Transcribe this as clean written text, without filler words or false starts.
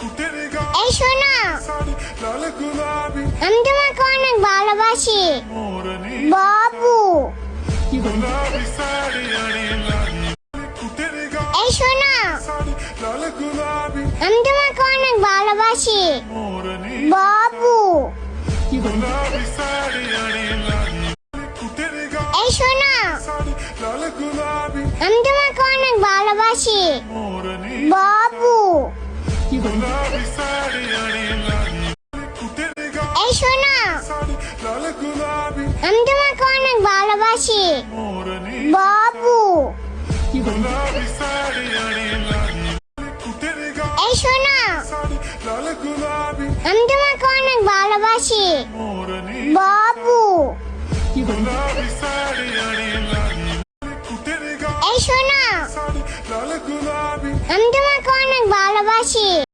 এই শোনো, আমি তোমাকে অনেক ভালোবাসি বাবু। এই শোনো, আমি তোমাকে অনেক ভালোবাসি বাবু। এই শোনো, আমি তোমাকে অনেক ভালোবাসি বাবু। এই শোনো, আমি তোমাকে অনেক ভালোবাসি বাবু। এই শোনো, আমি তোমাকে অনেক ভালোবাসি বাবু। এই শোনো, আমি তোমাকে অনেক ভালোবাসি।